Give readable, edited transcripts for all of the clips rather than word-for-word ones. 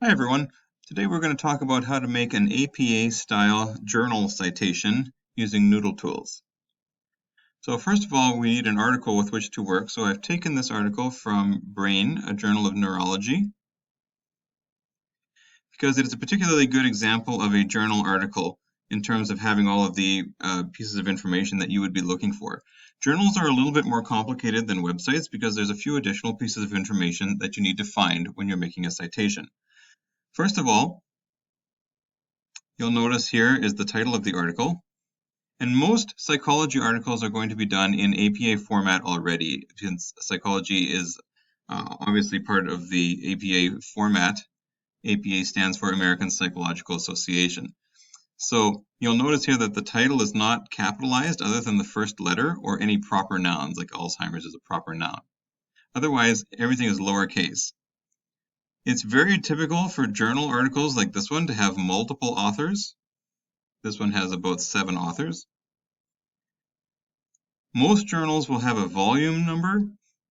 Hi everyone. Today we're going to talk about how to make an APA-style journal citation using Noodle tools. So first of all, we need an article with which to work. So I've taken this article from Brain, a journal of neurology, because it is a particularly good example of a journal article in terms of having all of the pieces of information that you would be looking for. Journals are a little bit more complicated than websites because there's a few additional pieces of information that you need to find when you're making a citation. First of all, you'll notice here is the title of the article. And most psychology articles are going to be done in APA format already, since psychology is obviously part of the APA format. APA stands for American Psychological Association. So you'll notice here that the title is not capitalized other than the first letter or any proper nouns, like Alzheimer's is a proper noun. Otherwise, everything is lowercase. It's very typical for journal articles like this one to have multiple authors. This one has about 7 authors. Most journals will have a volume number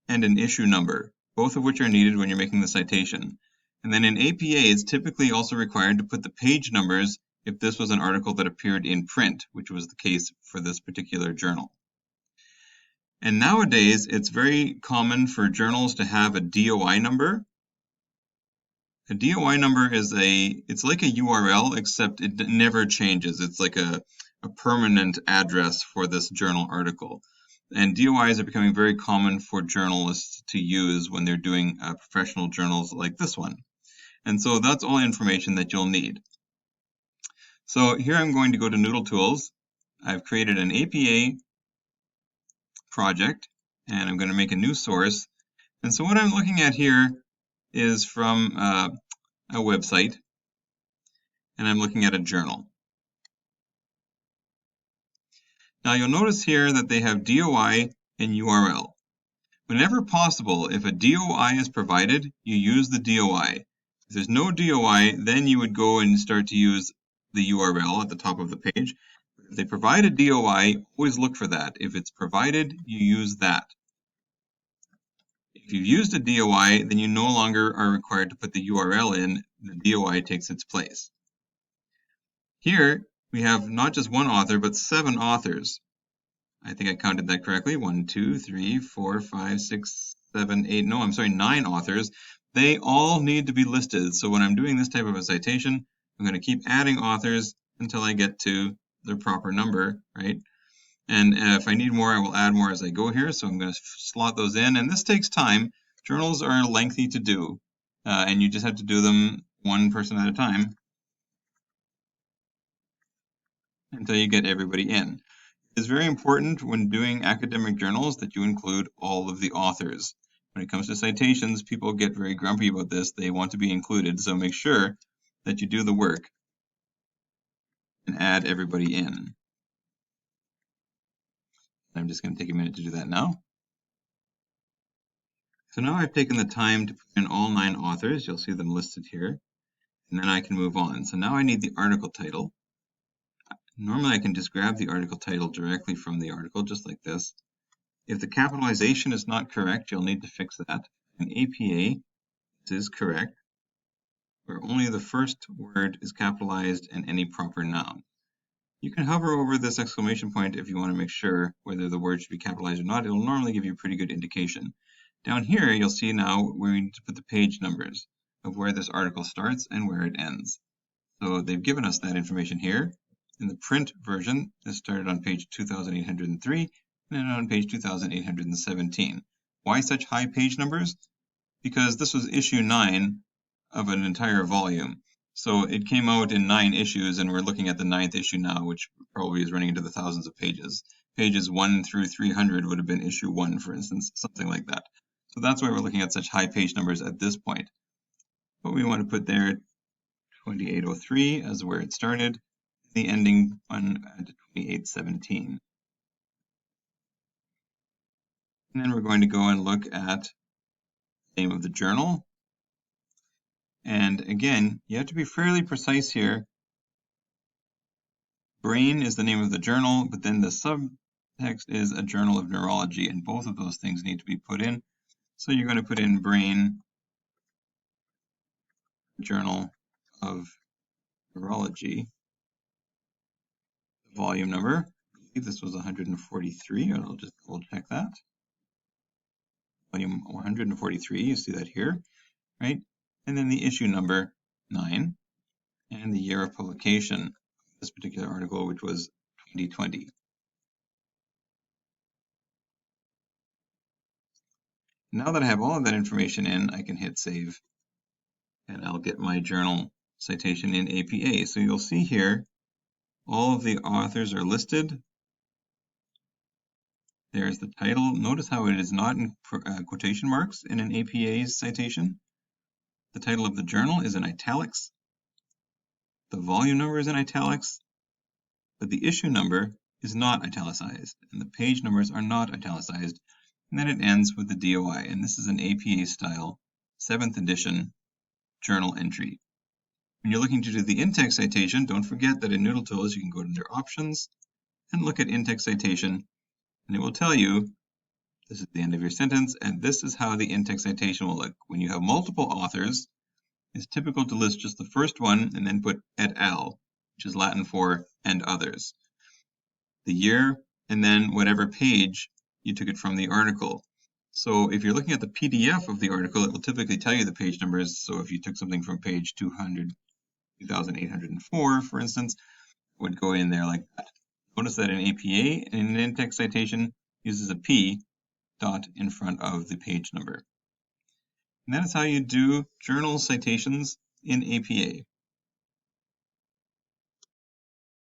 and an issue number, both of which are needed when you're making the citation. And then in APA, it's typically also required to put the page numbers if this was an article that appeared in print, which was the case for this particular journal. And nowadays, it's very common for journals to have a DOI number. A DOI number is it's like a URL, except it never changes. It's like a permanent address for this journal article. And DOIs are becoming very common for journalists to use when they're doing professional journals like this one. And so that's all information that you'll need. So here I'm going to go to Noodle Tools. I've created an APA project, and I'm going to make a new source. And so what I'm looking at here is from a website, and I'm looking at a journal. Now you'll notice here that they have DOI and URL. Whenever possible, if a DOI is provided, you use the DOI. If there's no DOI, then you would go and start to use the URL at the top of the page. If they provide a DOI, always look for that. If it's provided, you use that. If you've used a DOI, then you no longer are required to put the URL in. The DOI takes its place. Here, we have not just one author, but 7 authors. I think I counted that correctly. 1, 2, 3, 4, 5, 6, 7, 8. No, I'm sorry, 9 authors. They all need to be listed. So when I'm doing this type of a citation, I'm going to keep adding authors until I get to their proper number, right? And if I need more, I will add more as I go here. So I'm going to slot those in. And this takes time. Journals are lengthy to do. And you just have to do them one person at a time until you get everybody in. It's very important when doing academic journals that you include all of the authors. When it comes to citations, people get very grumpy about this. They want to be included, so make sure that you do the work and add everybody in. I'm just going to take a minute to do that now. So now I've taken the time to put in all 9 authors. You'll see them listed here. And then I can move on. So now I need the article title. Normally I can just grab the article title directly from the article, just like this. If the capitalization is not correct, you'll need to fix that. In APA, this is correct, where only the first word is capitalized and any proper noun. You can hover over this exclamation point if you want to make sure whether the word should be capitalized or not. It'll normally give you a pretty good indication. Down here, you'll see now where we need to put the page numbers of where this article starts and where it ends. So they've given us that information here. In the print version, this started on page 2803 and then on page 2817. Why such high page numbers? Because this was issue 9 of an entire volume. So it came out in 9 issues, and we're looking at the 9th issue now, which probably is running into the thousands of pages. Pages 1 through 300 would have been issue 1, for instance, something like that. So that's why we're looking at such high page numbers at this point. What we want to put there, 2803 as where it started, the ending one at 2817. And then we're going to go and look at the name of the journal. And again, you have to be fairly precise here. Brain is the name of the journal, but then the subtext is a journal of neurology, and both of those things need to be put in. So you're going to put in Brain Journal of Virology. The volume number, I believe this was 143, and I'll just double check that. Volume 143, you see that here, right? And then the issue number 9, and the year of publication of this particular article, which was 2020. Now that I have all of that information in, I can hit save, and I'll get my journal citation in APA. So you'll see here, all of the authors are listed. There's the title. Notice how it is not in quotation marks in an APA citation. The title of the journal is in italics. The volume number is in italics, but the issue number is not italicized, and the page numbers are not italicized. And then it ends with the DOI, and this is an APA style 7th edition journal entry. When you're looking to do the in-text citation, don't forget that in Noodle Tools you can go under Options and look at in-text citation, and it will tell you this is the end of your sentence, and this is how the in-text citation will look. When you have multiple authors, it's typical to list just the first one and then put et al., which is Latin for and others. The year, and then whatever page you took it from the article. So if you're looking at the PDF of the article, it will typically tell you the page numbers. So if you took something from page 2804, for instance, it would go in there like that. Notice that in APA, an in-text citation uses a P dot in front of the page number. And that is how you do journal citations in APA.